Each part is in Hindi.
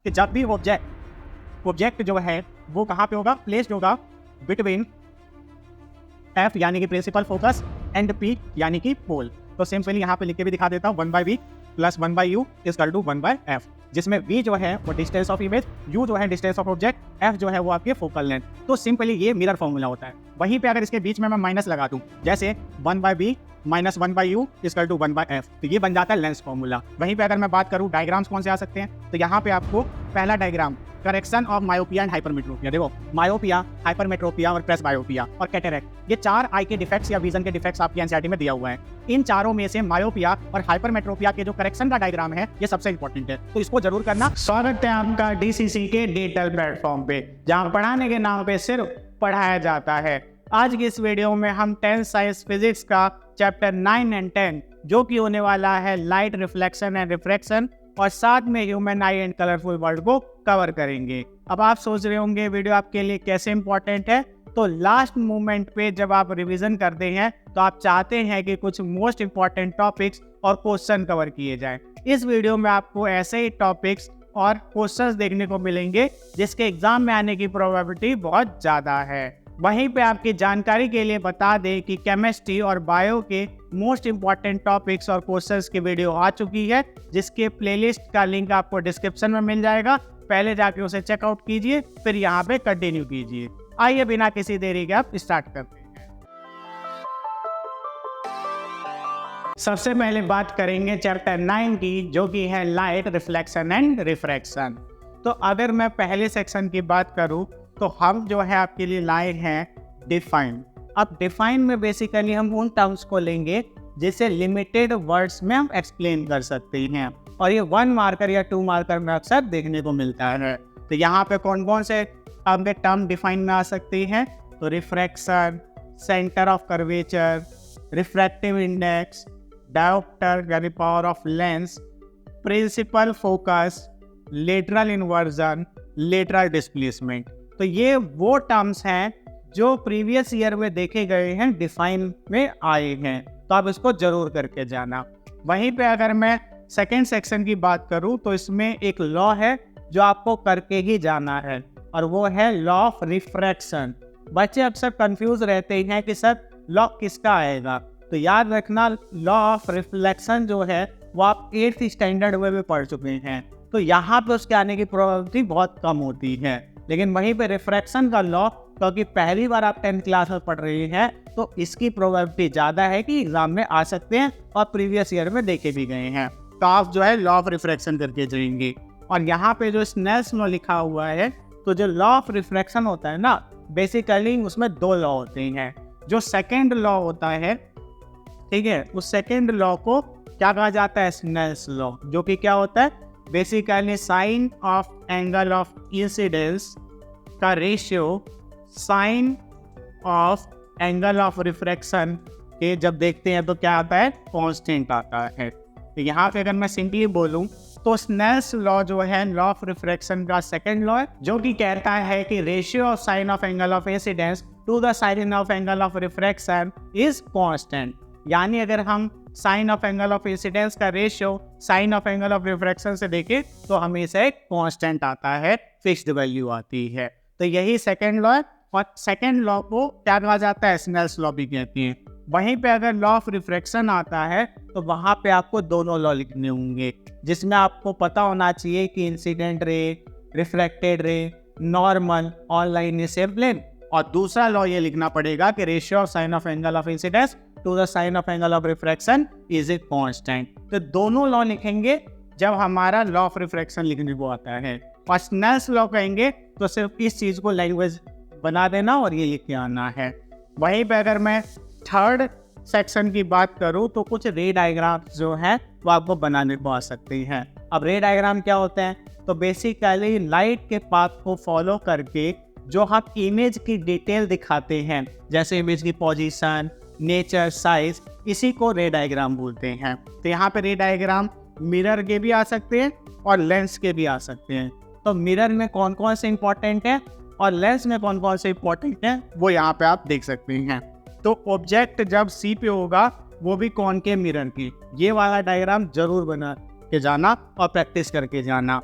कि जब भी ऑब्जेक्ट जो है वो कहाँ पे होगा, प्लेस्ड होगा बिटवीन एफ यानी कि प्रिंसिपल फोकस एंड पी यानी कि पोल। तो सिंपली यहाँ पे लिख के भी दिखा देता हूँ, 1/v plus 1/u is equal to 1/f, जिसमें v जो है वो डिस्टेंस ऑफ इमेज, u जो है डिस्टेंस ऑफ ऑब्जेक्ट, f जो है वो आपके फोकल लेंथ। तो सिंपली ये मिरर फॉर्मूला होता है। वहीं पे अगर इसके बीच में मैं माइनस लगा दूं, जैसे 1/v minus 1/u is equal to 1/f, तो ये बन जाता है लेंस फॉर्मूला। वहीं पे अगर मैं बात करूं डायग्राम्स कौन से आ सकते हैं, तो यहाँ पे आपको पहला diagram correction of myopia and hypermetropia, देखो मायोपिया, हाइपरमेट्रोपिया और प्रेसबायोपिया और कैटरेक्ट, ये 4 आई के डिफेक्ट्स या विजन के डिफेक्ट्स आपकी एनसीईआरटी में दिया हुआ है। इन चारों में से मायोपिया और हाइपरमेट्रोपिया के जो करेक्शन का डायग्राम है ये सबसे इंपॉर्टेंट है, तो इसको जरूर करना। स्वागत है आपका डीसीसी के डिजिटल प्लेटफॉर्म पे, जहां पढ़ाने के नाम पे सिर्फ पढ़ाया जाता है। आज की इस वीडियो में हम 10th साइंस फिजिक्स का चैप्टर 9 एंड 10 जो कि होने वाला है लाइट रिफ्लेक्शन एंड रिफ्रैक्शन और साथ में human I and colourful world को कवर करेंगे। अब आप सोच रहे होंगे वीडियो आपके लिए कैसे इंपॉर्टेंट है, तो लास्ट मोमेंट पे जब आप रिवीजन करते हैं तो आप चाहते हैं कि कुछ मोस्ट इंपॉर्टेंट टॉपिक्स और क्वेश्चन कवर किए जाएं। इस वीडियो में आपको ऐसे ही टॉपिक्स और क्वेश्चंस देखने को मिलेंगे जिसके एग्जाम में आने की प्रोबेबिलिटी बहुत ज़्यादा है। वहीं पे आपकी जानकारी के लिए बता दें कि केमिस्ट्री और बायो के मोस्ट इंपॉर्टेंट टॉपिक्स और क्वेश्चंस की वीडियो आ चुकी है, जिसके प्लेलिस्ट का लिंक आपको डिस्क्रिप्शन में मिल जाएगा। पहले जाके उसे चेकआउट कीजिए, फिर यहाँ पे कंटिन्यू कीजिए। आइए बिना किसी देरी के आप स्टार्ट करते हैं। सबसे पहले बात करेंगे चैप्टर 9 की, जो कि है लाइट रिफ्लेक्शन एंड रिफ्रैक्शन। तो अगर मैं पहले सेक्शन की बात करूं तो हम जो है आपके लिए लाए हैं डिफाइन। अब डिफाइन में बेसिकली हम उन टर्म्स को लेंगे जिसे लिमिटेड वर्ड्स में हम एक्सप्लेन कर सकते हैं, और ये 1 मार्कर या 2 मार्कर में अक्सर देखने को मिलता है। तो यहाँ पे कौन कौन से आपके टर्म डिफाइन में आ सकते हैं, तो refraction, centre of curvature, refractive index, dioptre यानी power of lens, principal focus, lateral inversion, lateral displacement. तो ये वो टर्म्स हैं जो प्रीवियस ईयर में देखे गए हैं, डिफाइन में आए हैं, तो आप इसको जरूर करके जाना। वहीं पे अगर मैं सेकेंड सेक्शन की बात करूं तो इसमें एक लॉ है जो आपको करके ही जाना है, और वो है लॉ ऑफ रिफ्रैक्शन। बच्चे अक्सर कंफ्यूज रहते हैं कि सर लॉ किसका आएगा, तो याद रखना लॉ ऑफ रिफ्लेक्शन जो है वो आप 8th स्टैंडर्ड में पढ़ चुके हैं, तो यहाँ पे उसके आने की प्रोबेबिलिटी बहुत कम होती है। लेकिन वहीं पे रिफ्रैक्शन का लॉ क्योंकि पहली बार आप 10th क्लास में पढ़ रहे हैं, तो इसकी प्रोबेबिलिटी ज़्यादा है कि एग्जाम में आ सकते हैं और प्रीवियस ईयर में देखे भी गए हैं। तो आप जो है लॉ ऑफ रिफ्रैक्शन करके जाएंगे। और यहाँ पे जो स्नेल्स लॉ लिखा हुआ है, तो जो लॉ ऑफ रिफ्रैक्शन होता है ना, बेसिकली उसमें 2 लॉ होते हैं। जो सेकेंड लॉ होता है, ठीक है, उस सेकेंड लॉ को क्या कहा जाता है, स्नेल्स लॉ, जो कि क्या होता है, basically sine of angle of incidence का ratio sine of angle of refraction के जब देखते हैं तो क्या आता है, कांस्टेंट आता है। तो यहाँ पे अगर मैं सिंपली बोलूँ तो स्नेल्स लॉ जो है लॉ ऑफ रिफ्रैक्शन का सेकंड लॉ है, जो कि कहता है कि ratio of sine of angle of incidence to the sine of angle of refraction is constant. यानी अगर हम sine of angle of incidence का ratio sine of angle of refraction से देखें तो हमेशा एक कांस्टेंट आता है, फिक्स्ड वैल्यू आती है। तो यही सेकंड लॉ है, और सेकंड लॉ को क्या कहा जाता है, स्नेल्स लॉ भी कहते हैं। वहीं पे अगर लॉ ऑफ रिफ्रैक्शन आता है तो वहाँ पे आपको दोनों लॉ लिखने होंगे, जिसमें आपको पता होना चाहिए कि incident ray, reflected ray, normal, online same plane, और दूसरा लॉ ये लिखना पड़ेगा कि ratio of sine of angle of incidence to the sine of angle of refraction is a constant. तो दोनों लॉ लिखेंगे जब हमारा लॉ ऑफ रिफ्रैक्शन लिखने को आता है, और स्नेल्स लॉ कहेंगे तो सिर्फ इस चीज को लैंग्वेज बना देना और ये लिख के आना है। वहीं पे अगर मैं थर्ड सेक्शन की बात करूं तो कुछ रे डायग्राम जो है वो आपको बनाने को आ सकते हैं। अब रे डायग्राम क्या होते हैं, तो बेसिकली लाइट के पाथ को फॉलो करके जो हम इमेज की डिटेल दिखाते हैं, जैसे इमेज की पोजीशन, नेचर, साइज, इसी को रे डायग्राम बोलते हैं। तो यहाँ पे रे डायग्राम मिरर के भी आ सकते हैं और लेंस के भी आ सकते हैं। तो मिरर में कौन कौन से इंपॉर्टेंट है और लेंस में कौन कौन से इंपॉर्टेंट है वो यहाँ पे आप देख सकते हैं। तो ऑब्जेक्ट जब सी पे होगा वो भी कॉनकेव मिरर की, ये वाला डायग्राम जरूर बना के जाना और प्रैक्टिस करके जाना।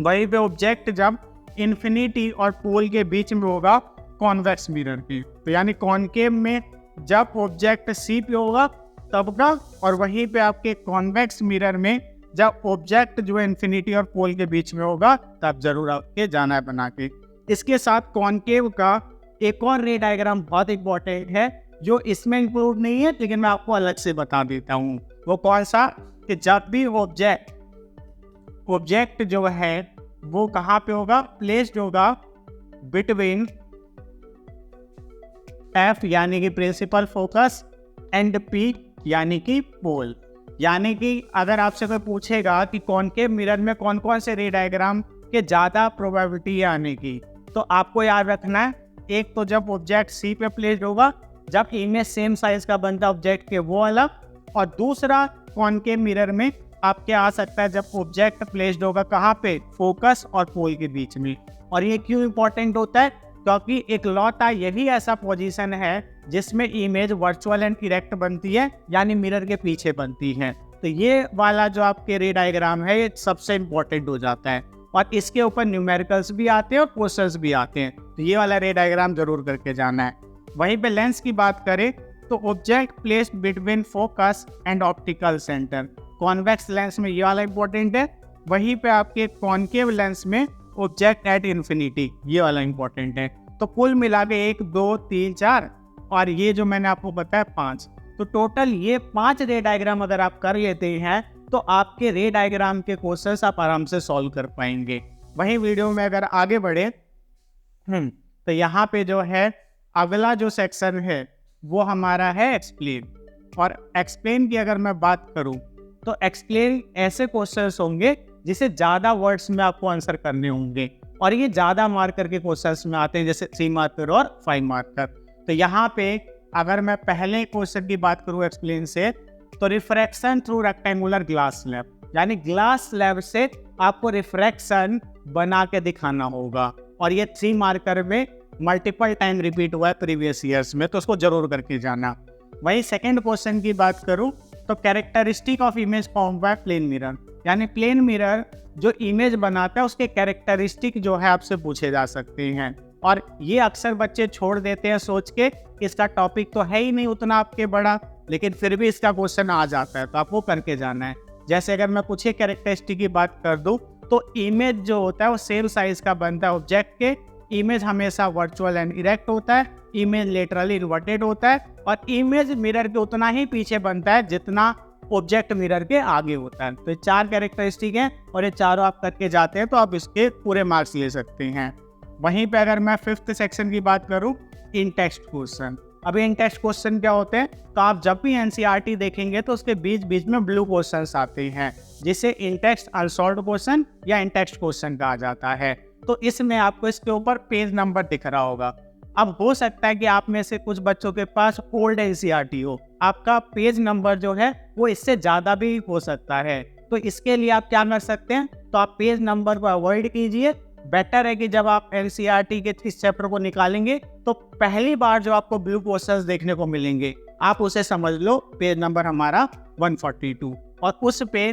वहीं पे ऑब्जेक्ट जब इन्फिनिटी और पोल के बीच में होगा कॉन्वेक्स मिरर के, तो यानी कॉनकेव में जब ऑब्जेक्ट सी पे होगा तब का, और वहीं पे आपके कॉन्वेक्स मिरर में जब ऑब्जेक्ट जो है इन्फिनिटी और पोल के बीच में होगा तब जरूर आपके जाना है बना के। इसके साथ कॉनकेव का एक और रे डायग्राम बहुत इंपॉर्टेंट है जो इसमें इंक्लूड नहीं है, लेकिन मैं आपको अलग से बता देता हूँ। वो कौन सा, कि जब भी ऑब्जेक्ट जो है वो कहाँ पे होगा, प्लेस्ड होगा बिटवीन एफ यानी कि प्रिंसिपल फोकस एंड पी यानी कि पोल। यानी कि अगर आपसे कोई पूछेगा कि कॉनकेव मिरर में कौन कौन से रे डायग्राम के ज़्यादा प्रोबेबिलिटी है आने की, तो आपको याद रखना है, एक तो जब ऑब्जेक्ट सी पे प्लेस्ड होगा, जब इमेज सेम साइज का बनता है ऑब्जेक्ट के वो अलग, और दूसरा कॉनकेव मिरर में आपके आ सकता है जब ऑब्जेक्ट प्लेस्ड होगा कहाँ पे, फोकस और पोल के बीच में। और ये क्यों इंपॉर्टेंट होता है, क्योंकि एक लौता यही ऐसा पोजीशन है जिसमें इमेज वर्चुअल एंड इरेक्ट बनती है, यानी मिरर के पीछे बनती है। तो ये वाला जो आपके रे डायग्राम है ये सबसे इंपॉर्टेंट हो जाता है, और इसके ऊपर न्यूमेरिकल्स भी आते हैं और क्वेश्चंस भी आते हैं, तो ये वाला रे डायग्राम जरूर करके जाना है। वहीं पे लेंस की बात करें तो object placed between focus and optical centre, convex lens में ये वाला इंपॉर्टेंट है। वहीं पे आपके कॉनकेव लेंस में ऑब्जेक्ट एट इन्फिनिटी, ये वाला इंपॉर्टेंट है। तो कुल मिला के 1 2 3 4 और ये जो मैंने आपको बताया 5, तो टोटल ये 5 रे डायग्राम अगर आप कर लेते हैं तो आपके रे डायग्राम के क्वेश्चंस आप आराम से सॉल्व कर पाएंगे। वहीं वीडियो में अगर आगे बढ़े तो यहाँ पे जो है अगला जो सेक्शन है वो हमारा है एक्सप्लेन। और एक्सप्लेन की अगर मैं बात करूँ तो एक्सप्लेन ऐसे क्वेश्चंस होंगे जिसे ज़्यादा वर्ड्स में आपको आंसर करने होंगे, और ये ज़्यादा मार्कर के क्वेश्चंस में आते हैं, जैसे 3 मार्कर और 5 मार्कर। तो यहाँ पे अगर मैं पहले क्वेश्चन की बात करूँ एक्सप्लेन से, तो refraction through rectangular glass slab, यानी ग्लास स्लैब से आपको रिफ्रैक्शन बना के दिखाना होगा, और ये 3 मार्कर में मल्टीपल टाइम रिपीट हुआ है प्रीवियस ईयर्स में, तो उसको जरूर करके जाना। वही सेकंड क्वेश्चन की बात करूं तो characteristic of image form by plane mirror, यानी प्लेन मिरर जो इमेज बनाता है उसके कैरेक्टरिस्टिक जो है आपसे पूछे जा सकते हैं। और ये अक्सर बच्चे छोड़ देते हैं सोच के इसका टॉपिक तो है ही नहीं उतना आपके बड़ा, लेकिन फिर भी इसका क्वेश्चन आ जाता है, तो आपको करके जाना है। जैसे अगर मैं कुछ कैरेक्टरिस्टिक की बात कर दूं तो इमेज जो होता है वो सेम साइज का बनता है ऑब्जेक्ट के, इमेज हमेशा वर्चुअल एंड इरेक्ट होता है, इमेज लेटरली इन्वर्टेड होता है, और इमेज मिरर के उतना ही पीछे बनता है जितना ऑब्जेक्ट मिरर के आगे होता है। तो ये 4 कैरेक्टरिस्टिक हैं और ये चारों आप करके जाते हैं तो आप इसके पूरे मार्क्स ले सकते हैं। वहीं पे अगर मैं 5th सेक्शन की बात करूं, इन टेक्स्ट क्वेश्चन। अब इन टेक्स्ट क्वेश्चन क्या होते हैं, तो आप जब भी एनसीईआरटी देखेंगे तो उसके बीच बीच में ब्लू क्वेश्चंस आते हैं जिसे इन टेक्स्ट अनसॉल्व्ड क्वेश्चन या इन टेक्स्ट क्वेश्चन कहा जाता है। तो इसमें आपको इसके ऊपर पेज नंबर दिख रहा होगा। अब हो सकता है कि आप में से कुछ बच्चों के पास ओल्ड एनसीईआरटी हो, आपका पेज नंबर जो है वो इससे ज़्यादा भी हो सकता है। तो इसके लिए आप क्या कर सकते हैं, तो आप पेज नंबर को अवॉइड कीजिए। बेटर है कि जब आप एनसीईआरटी के इस चैप्टर को निकालेंगे तो पहली बार जो आपको ब्लू क्वेश्चंस देखने को मिलेंगे आप उसे समझ लो पेज नंबर हमारा 142, और उस पे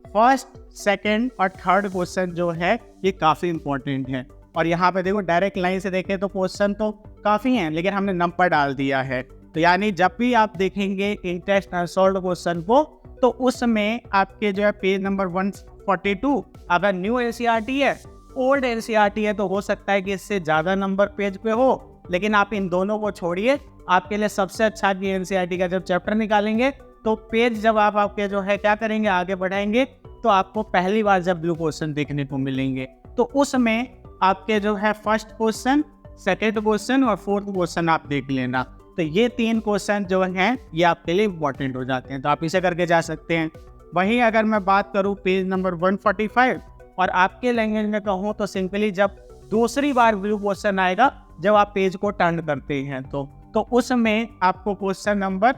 फर्स्ट, सेकंड और थर्ड क्वेश्चन जो है ये काफ़ी इंपॉर्टेंट है। और यहाँ पे देखो डायरेक्ट लाइन से देखें तो क्वेश्चन तो काफ़ी हैं, लेकिन हमने नंबर डाल दिया है। तो यानी जब भी आप देखेंगे इन टेक्स्ट अनसॉल्व्ड क्वेश्चन को तो उसमें आपके जो है पेज नंबर 142 अगर न्यू एनसीईआरटी है, ओल्ड एनसीईआरटी है तो हो सकता है कि इससे ज़्यादा नंबर पेज पे हो, लेकिन आप इन दोनों को छोड़िए। आपके लिए सबसे अच्छा कि एनसीईआरटी का जब चैप्टर निकालेंगे तो पेज जब आप आपके जो है क्या करेंगे आगे बढ़ाएंगे तो आपको पहली बार जब ब्लू क्वेश्चन देखने को मिलेंगे तो उसमें आपके जो है फर्स्ट क्वेश्चन, सेकेंड क्वेश्चन और फोर्थ क्वेश्चन आप देख लेना। तो ये 3 क्वेश्चन जो हैं ये आपके लिए इंपॉर्टेंट हो जाते हैं, तो आप इसे करके जा सकते हैं। वहीं अगर मैं बात करूँ पेज नंबर 145 और आपके लैंग्वेज में कहूँ तो सिंपली जब दूसरी बार ब्लू क्वेश्चन आएगा जब आप पेज को टर्न करते हैं तो उसमें आपको क्वेश्चन नंबर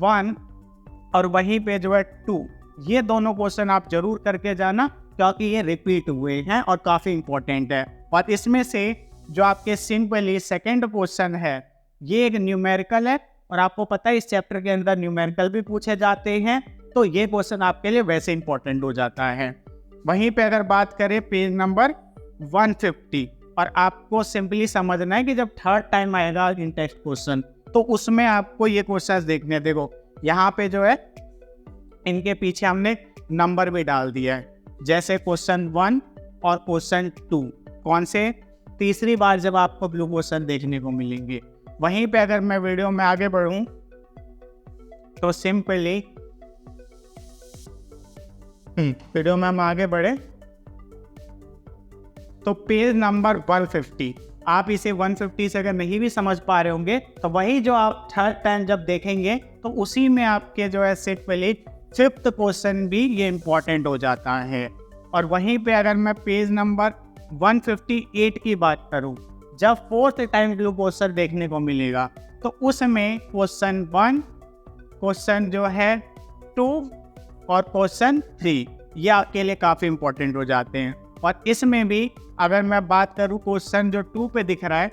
1 और वहीं पे जो है 2 ये दोनों क्वेश्चन आप जरूर करके जाना, क्योंकि ये रिपीट हुए हैं और काफ़ी इंपॉर्टेंट है। और इसमें से जो आपके सिंपली सेकंड क्वेश्चन है ये एक न्यूमेरिकल है, और आपको पता है इस चैप्टर के अंदर न्यूमेरिकल भी पूछे जाते हैं, तो ये क्वेश्चन आपके लिए वैसे इंपॉर्टेंट हो जाता है। वहीं पे अगर बात करें पेज नंबर 150, और आपको सिंपली समझना है कि जब थर्ड टाइम आएगा इन टेक्स्ट क्वेश्चन तो उसमें आपको ये क्वेश्चंस देखने, देखो यहाँ पे जो है इनके पीछे हमने नंबर भी डाल दिया है, जैसे क्वेश्चन 1 और क्वेश्चन 2 कौन से तीसरी बार जब आपको ब्लू क्वेश्चन देखने को मिलेंगे। वहीं पे अगर मैं वीडियो में आगे बढ़ूं तो सिंपली वीडियो में हम आगे बढ़े तो पेज नंबर 150, आप इसे 150 से अगर नहीं भी समझ पा रहे होंगे तो वही जो आप थर्ड टाइम जब देखेंगे तो उसी में आपके जो है सिंपली फिफ्थ क्वेश्चन भी ये इंपॉर्टेंट हो जाता है। और वहीं पे अगर मैं पेज नंबर 158 की बात करूं, जब फोर्थ टाइम ब्लू क्वेश्चन देखने को मिलेगा तो उसमें क्वेश्चन 1, क्वेश्चन जो है 2 और क्वेश्चन 3 ये आपके लिए काफ़ी इंपॉर्टेंट हो जाते हैं। और इसमें भी अगर मैं बात करूं क्वेश्चन जो 2 पे दिख रहा है,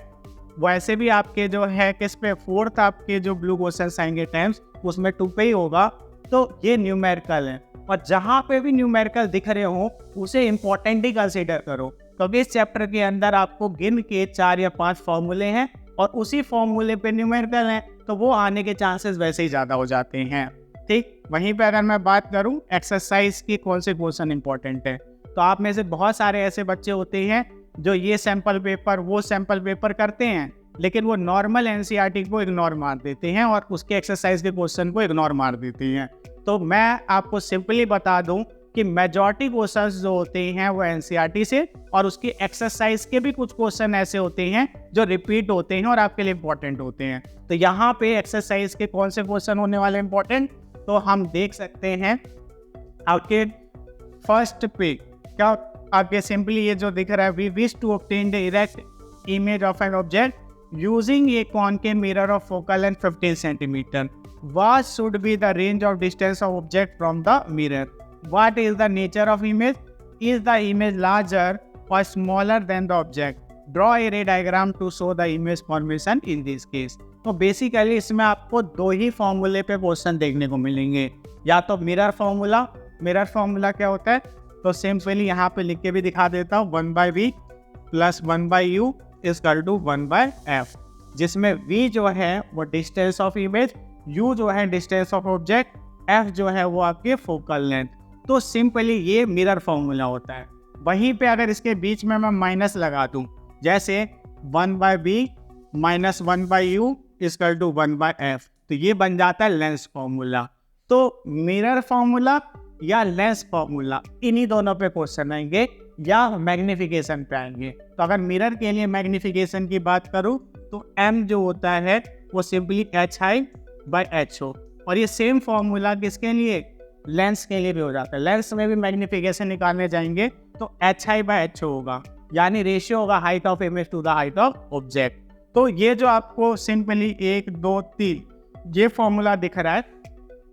वैसे भी आपके जो है किस पे फोर्थ आपके जो ब्लू क्वेश्चन आएंगे टाइम्स उसमें 2 पे ही होगा, तो ये न्यूमेरिकल है। और जहाँ पे भी न्यूमेरिकल दिख रहे हो उसे इम्पोर्टेंट ही कंसीडर करो, क्योंकि इस चैप्टर के अंदर आपको गिन के 4 या 5 फॉर्मूले हैं और उसी फॉर्मूले पे न्यूमेरिकल हैं, तो वो आने के चांसेस वैसे ही ज़्यादा हो जाते हैं। ठीक, वहीं पे अगर मैं बात करूं एक्सरसाइज की कौन से क्वेश्चन इंपॉर्टेंट है, तो आप में से बहुत सारे ऐसे बच्चे होते हैं जो ये सैंपल पेपर वो सैंपल पेपर करते हैं, लेकिन वो नॉर्मल एनसीईआरटी को इग्नोर मार देते हैं और उसके एक्सरसाइज के क्वेश्चन को इग्नोर मार देते हैं। तो मैं आपको सिंपली बता दूं कि मेजॉरिटी क्वेश्चंस जो होते हैं वो एनसीईआरटी से, और उसकी एक्सरसाइज के भी कुछ क्वेश्चन ऐसे होते हैं जो रिपीट होते हैं और आपके लिए इंपॉर्टेंट होते हैं। तो यहाँ पे एक्सरसाइज के कौन से क्वेश्चन होने वाले इंपॉर्टेंट, तो हम देख सकते हैं आपके फर्स्ट पे क्या आपके सिंपली ये जो दिख रहा है, we wish to obtain the erect image of an object using a concave mirror of focal length 15 centimetre. What should be the range of distance of object from the mirror? What is the nature of image? Is the image larger or smaller than the object? Draw a ray diagram to show the image formation in this case. तो बेसिकली इसमें आपको 2 ही फॉर्मूले पे क्वेश्चन देखने को मिलेंगे, या तो मिरर फार्मूला। मिरर फार्मूला क्या होता है, तो सिंपली यहाँ पे लिख के भी दिखा देता हूँ, 1/v plus 1/u equal to 1/f, जिसमें v जो है वो डिस्टेंस ऑफ इमेज, u जो है डिस्टेंस ऑफ ऑब्जेक्ट, f जो है वो आपके फोकल लेंथ। तो सिंपली ये मिरर फॉर्मूला होता है। वहीं पे अगर इसके बीच में मैं माइनस लगा दूं, जैसे 1/b minus 1/u equal to 1/f, तो ये बन जाता है लेंस फॉर्मूला। तो मिरर फॉर्मूला या लेंस फॉर्मूला इन्हीं दोनों पे क्वेश्चन आएंगे या मैग्निफिकेशन पे आएंगे। तो अगर मिरर के लिए मैग्निफिकेशन की बात करूं तो m जो होता है वो सिंपली hi/ho, और ये सेम फॉर्मूला किसके लिए, लेंस के लिए भी हो जाता है। लेंस में भी मैग्निफिकेशन निकालने जाएंगे तो hi/ho होगा, यानी रेशियो होगा height of image to the height of object. तो ये जो आपको सिंपली 1 2 3 ये फॉर्मूला दिख रहा है,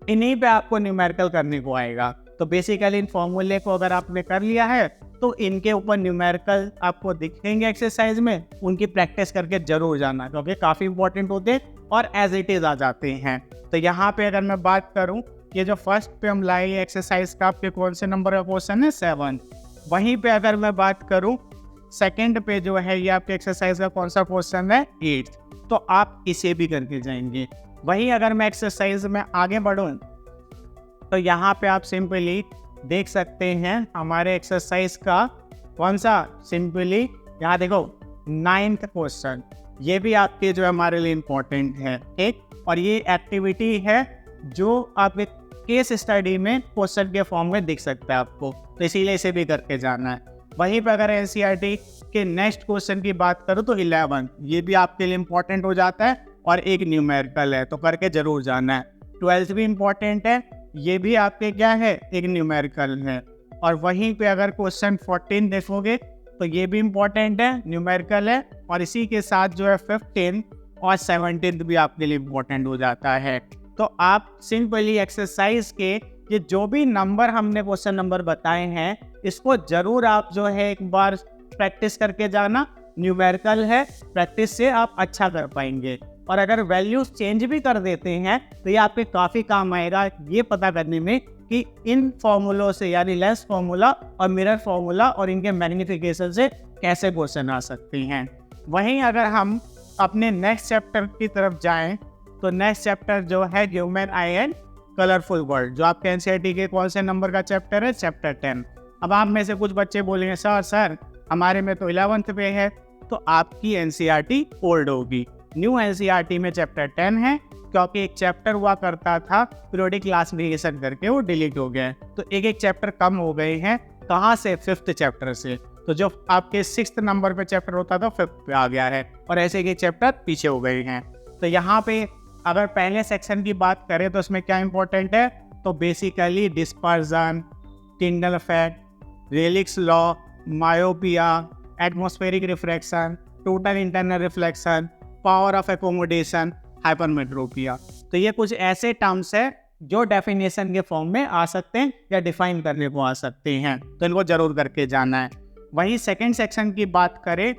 इन्हीं पे आपको न्यूमेरिकल करने को आएगा। तो बेसिकली इन फॉर्मूले को अगर आपने कर लिया है तो इनके ऊपर न्यूमेरिकल आपको दिखेंगे एक्सरसाइज में, उनकी प्रैक्टिस करके जरूर जाना, क्योंकि काफ़ी इंपॉर्टेंट होते हैं और एज इट इज़ आ जाते हैं। तो यहाँ पे अगर मैं बात करूँ, ये जो फर्स्ट पे हम लाए एक्सरसाइज का आपके कौन से नंबर का क्वेश्चन है, 7। वहीं पे अगर मैं बात करूँ सेकेंड पे जो है ये आपके एक्सरसाइज का कौन सा क्वेश्चन है, 8, तो आप इसे भी करके जाएंगे। वहीं अगर मैं एक्सरसाइज में आगे बढ़ूँ तो यहाँ पे आप सिंपली देख सकते हैं हमारे एक्सरसाइज का कौन सा, सिंपली यहाँ देखो 9th क्वेश्चन, ये भी आपके जो हमारे लिए इम्पोर्टेंट है। ठीक, और ये एक्टिविटी है जो आपके केस स्टडी में क्वेश्चन के फॉर्म में दिख सकता है आपको, तो इसीलिए इसे भी करके जाना है। वहीं पर अगर एनसीईआरटी के नेक्स्ट क्वेश्चन की बात करूँ तो 11, ये भी आपके लिए इम्पोर्टेंट हो जाता है और एक न्यूमेरिकल है, तो करके जरूर जाना है। 12 भी इम्पोर्टेंट है, ये भी आपके क्या है, एक न्यूमेरिकल है। और वहीं पे अगर क्वेश्चन 14 देखोगे तो ये भी इम्पोर्टेंट है, न्यूमेरिकल है, और इसी के साथ जो है 15 और 17 भी आपके लिए इम्पोर्टेंट हो जाता है। तो आप सिंपली एक्सरसाइज के ये जो भी नंबर हमने क्वेश्चन नंबर बताए हैं, इसको जरूर आप जो है एक बार प्रैक्टिस करके जाना। न्यूमेरिकल है, प्रैक्टिस से आप अच्छा कर पाएंगे। और अगर वैल्यूज चेंज भी कर देते हैं तो ये आपके काफ़ी काम आएगा ये पता करने में कि इन फॉर्मूलों से यानी लेंस फॉर्मूला और मिरर फॉर्मूला और इनके मैग्निफिकेशन से कैसे क्वेश्चन आ सकते हैं। वहीं अगर हम अपने नेक्स्ट चैप्टर की तरफ जाएं तो नेक्स्ट चैप्टर जो है human I and colourful world, जो आपके एनसीईआरटी के कौन से नंबर का चैप्टर है, चैप्टर 10। अब आप में से कुछ बच्चे बोलेंगे सर हमारे में तो 11th पे है, तो आपकी एनसीईआरटी ओल्ड होगी। न्यू एनसीईआरटी में चैप्टर 10 है, क्योंकि एक चैप्टर हुआ करता था पीरियोडिक क्लासिफिकेशन करके, वो डिलीट हो गया है, तो एक चैप्टर कम हो गए हैं। कहाँ से? 5th चैप्टर से। तो जो आपके 6th नंबर पे चैप्टर होता था 5th पे आ गया है, और ऐसे एक चैप्टर पीछे हो गए हैं। तो यहाँ पे अगर पहले सेक्शन की बात करें तो इसमें क्या इंपॉर्टेंट है, तो basically dispersion, Tyndall effect, relics law, myopia, atmospheric refraction, total internal reflection, power of accommodation, hypermetropia. तो ये कुछ ऐसे टर्म्स है जो डेफिनेशन के फॉर्म में आ सकते हैं या डिफाइन करने को आ सकते हैं, तो इनको जरूर करके जाना है। वहीं सेकंड सेक्शन की बात करें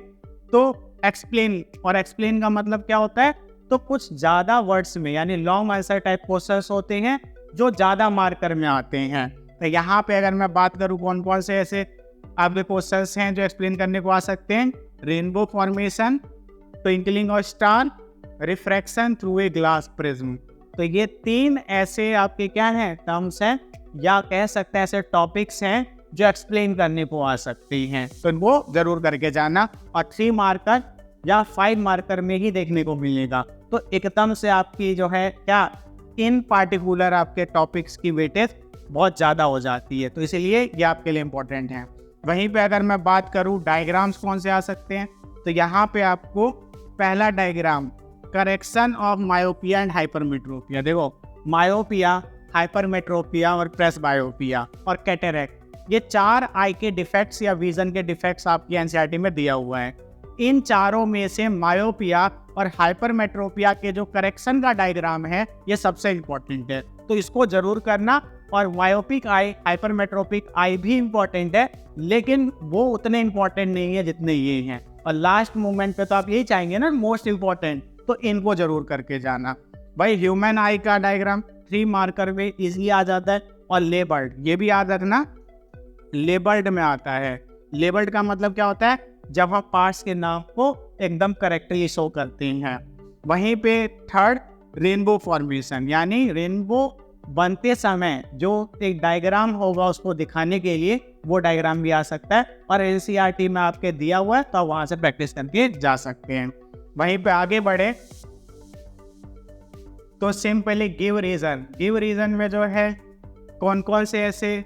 तो एक्सप्लेन, और एक्सप्लेन का मतलब क्या होता है, तो कुछ ज़्यादा वर्ड्स में यानी लॉन्ग आंसर टाइप क्वेश्चंस होते हैं जो ज़्यादा मार्कर में आते हैं। तो यहाँ पे अगर मैं बात करूँ कौन कौन से ऐसे आपके क्वेश्चंस हैं जो एक्सप्लेन करने को आ सकते हैं, rainbow formation, twinkling of star, refraction through a glass prism. तो ये 3 ऐसे आपके क्या हैं, टर्म्स हैं, या कह सकते हैं ऐसे टॉपिक्स हैं जो एक्सप्लेन करने को आ सकती हैं, तो इनको जरूर करके जाना। और 3 मार्कर या 5 मार्कर में ही देखने को मिलेगा, तो एकदम से आपकी जो है क्या इन पार्टिकुलर आपके टॉपिक्स की वेटेज बहुत ज़्यादा हो जाती है, तो इसलिए ये आपके लिए इम्पोर्टेंट है। वहीं पे अगर मैं बात करूँ डायग्राम्स कौन से आ सकते हैं, तो यहाँ पे आपको पहला diagram correction of myopia and hypermetropia. देखो मायोपिया, हाइपरमेट्रोपिया और प्रेसबायोपिया और कैटरेक्ट, ये 4 आई के डिफेक्ट्स या विजन के डिफेक्ट्स आपकी एनसीईआरटी में दिया हुआ है। इन चारों में से मायोपिया और हाइपरमेट्रोपिया के जो करेक्शन का डायग्राम है ये सबसे इम्पोर्टेंट है, तो इसको जरूर करना। और मायोपिक आई, हाइपरमेट्रोपिक आई भी इम्पोर्टेंट है, लेकिन वो उतने इम्पोर्टेंट नहीं है जितने ये हैं। और लास्ट मोमेंट पे तो आप यही चाहेंगे ना मोस्ट इम्पोर्टेंट, तो इनको जरूर करके जाना। भाई ह्यूमन आई का डायग्राम 3 मार्कर में इजीली आ जाता है। और लेबल्ड, ये भी याद रखना, लेबल्ड में आता है। लेबल्ड का मतलब क्या होता है, जब हम पार्ट्स के नाम को एकदम करेक्टली शो करते हैं। वहीं पे थर्ड रेनबो फॉर्मेशन, यानी रेनबो बनते समय जो एक डायग्राम होगा उसको दिखाने के लिए वो डायग्राम भी आ सकता है, और एनसीईआरटी में आपके दिया हुआ है, तो आप वहां से प्रैक्टिस करके जा सकते हैं। वहीं पे आगे बढ़े तो simply give reason. Give reason में जो है कौन कौन से ऐसे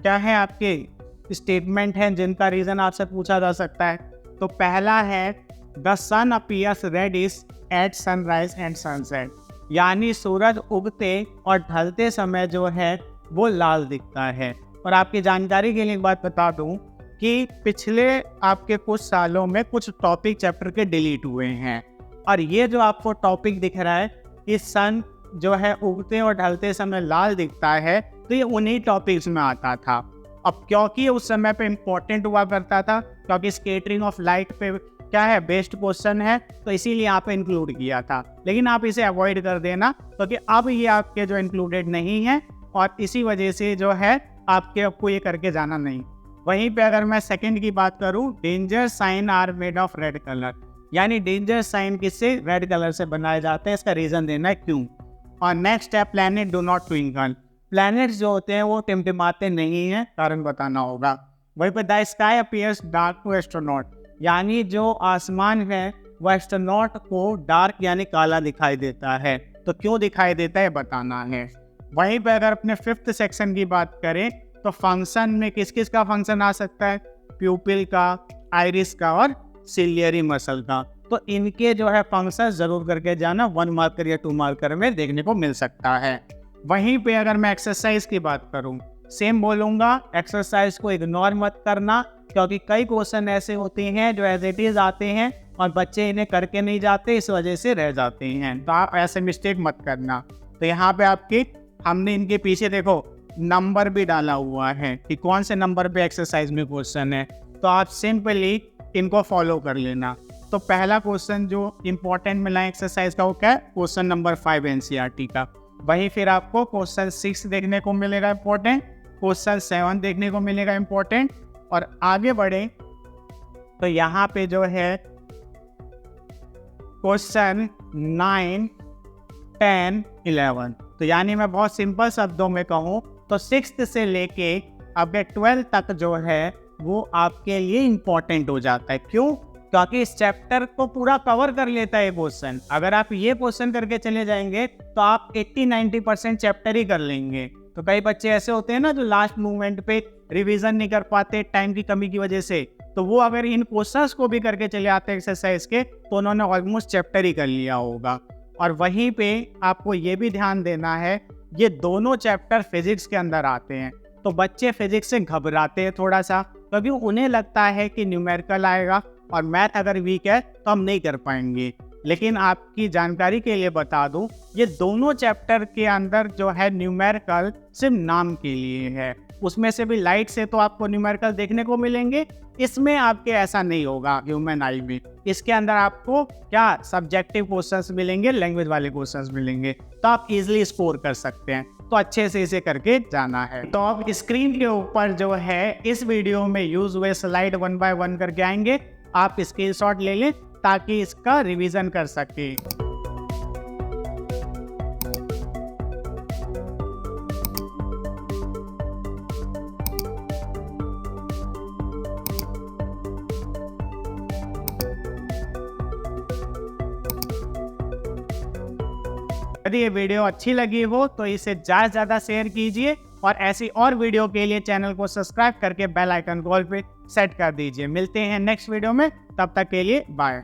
क्या है आपके स्टेटमेंट हैं जिनका रीजन आपसे पूछा जा सकता है। तो पहला है the sun appears reddish at sunrise and sunset, यानी सूरज उगते और ढलते समय जो है वो लाल दिखता है। और आपकी जानकारी के लिए एक बात बता दूं कि पिछले आपके कुछ सालों में कुछ टॉपिक चैप्टर के डिलीट हुए हैं, और ये जो आपको टॉपिक दिख रहा है कि सन जो है उगते और ढलते समय लाल दिखता है, तो ये उन्हीं टॉपिक्स में आता था। अब क्योंकि उस समय पे इम्पोर्टेंट हुआ करता था, क्योंकि स्कैटरिंग ऑफ लाइट पे क्या है बेस्ट क्वेश्चन है, तो इसीलिए यहाँ पे इंक्लूड किया था। लेकिन आप इसे अवॉइड कर देना, क्योंकि अब ये आपके जो इंक्लूडेड नहीं है, और इसी वजह से जो है आपको ये करके जाना नहीं। वहीं पे अगर मैं सेकंड की बात करूँ, danger sign are made of red colour, यानी डेंजर साइन किससे, रेड कलर से बनाए जाते हैं, इसका रीजन देना है क्यों। और नेक्स्ट है planet do not twinkle, planets जो होते हैं वो टिमटिमाते नहीं हैं, कारण बताना होगा। वहीं पर the sky appears dark to astronaut, यानी जो आसमान है वह एस्ट्रोनॉट को डार्क यानी काला दिखाई देता है, तो क्यों दिखाई देता है बताना है। वहीं पर अगर अपने 5th सेक्शन की बात करें तो फंक्शन में किस किस का फंक्शन आ सकता है, प्यूपिल का, आइरिस का और सिलियरी मसल का, तो इनके जो है फंक्शन जरूर करके जाना, 1 मार्कर या 2 मार्कर में देखने को मिल सकता है। वहीं पे अगर मैं एक्सरसाइज की बात करूं, सेम बोलूंगा, एक्सरसाइज को इग्नोर मत करना, क्योंकि कई क्वेश्चन ऐसे होते हैं जो एज इट इज आते हैं और बच्चे इन्हें करके नहीं जाते, इस वजह से रह जाते हैं, तो आप ऐसे मिस्टेक मत करना। तो यहाँ पे आपकी हमने इनके पीछे देखो नंबर भी डाला हुआ है कि कौन से नंबर पे एक्सरसाइज में क्वेश्चन है, तो आप सिंपली इनको फॉलो कर लेना। तो पहला क्वेश्चन जो इंपॉर्टेंट मिला एक्सरसाइज का वो क्या है, क्वेश्चन नंबर 5 एनसीईआरटी का, वहीं फिर आपको क्वेश्चन 6 देखने को मिलेगा इम्पोर्टेंट, क्वेश्चन 7 देखने को मिलेगा इम्पोर्टेंट। और आगे बढ़े तो यहाँ पे जो है क्वेश्चन 9, 10, 11। तो यानी मैं बहुत सिंपल शब्दों में कहूँ तो 6th से लेके आपके 12 तक जो है वो आपके लिए इम्पोर्टेंट हो जाता है। क्यों? क्योंकि इस चैप्टर को पूरा कवर कर लेता है क्वेश्चन। अगर आप ये क्वेश्चन करके चले जाएंगे तो आप 80-90% चैप्टर ही कर लेंगे। तो कई बच्चे ऐसे होते हैं ना जो लास्ट मोमेंट पे रिवीजन नहीं कर पाते टाइम की कमी की वजह से, तो वो अगर इन क्वेश्चंस को भी करके चले आते हैं एक्सरसाइज के तो उन्होंने ऑलमोस्ट चैप्टर ही कर लिया होगा। और वहीं पे आपको ये भी ध्यान देना है, ये दोनों चैप्टर फिजिक्स के अंदर आते हैं। तो बच्चे फिजिक्स से घबराते हैं थोड़ा सा, क्योंकि उन्हें लगता है कि न्यूमेरिकल आएगा और मैथ अगर वीक है तो हम नहीं कर पाएंगे। लेकिन आपकी जानकारी के लिए बता दूं, ये दोनों चैप्टर के अंदर जो है न्यूमेरिकल सिर्फ नाम के लिए है। उसमें से भी लाइट से तो आपको न्यूमेरिकल देखने को मिलेंगे, इसमें आपके ऐसा नहीं होगा ह्यूमन आई में। इसके अंदर आपको क्या सब्जेक्टिव क्वेश्चंस मिलेंगे, लैंग्वेज वाले क्वेश्चंस मिलेंगे, तो आप इजीली स्कोर कर सकते हैं। तो अच्छे से इसे करके जाना है। तो अब स्क्रीन के ऊपर जो है इस वीडियो में यूज हुए स्लाइड 1 by 1 करके आएंगे, आप स्क्रीनशॉट ले लें ताकि इसका रिवीजन कर सके। यदि ये वीडियो अच्छी लगी हो तो इसे ज़्यादा से ज़्यादा शेयर कीजिए और ऐसी और वीडियो के लिए चैनल को सब्सक्राइब करके बेल आइकन कॉल पे सेट कर दीजिए। मिलते हैं नेक्स्ट वीडियो में, तब तक के लिए बाय।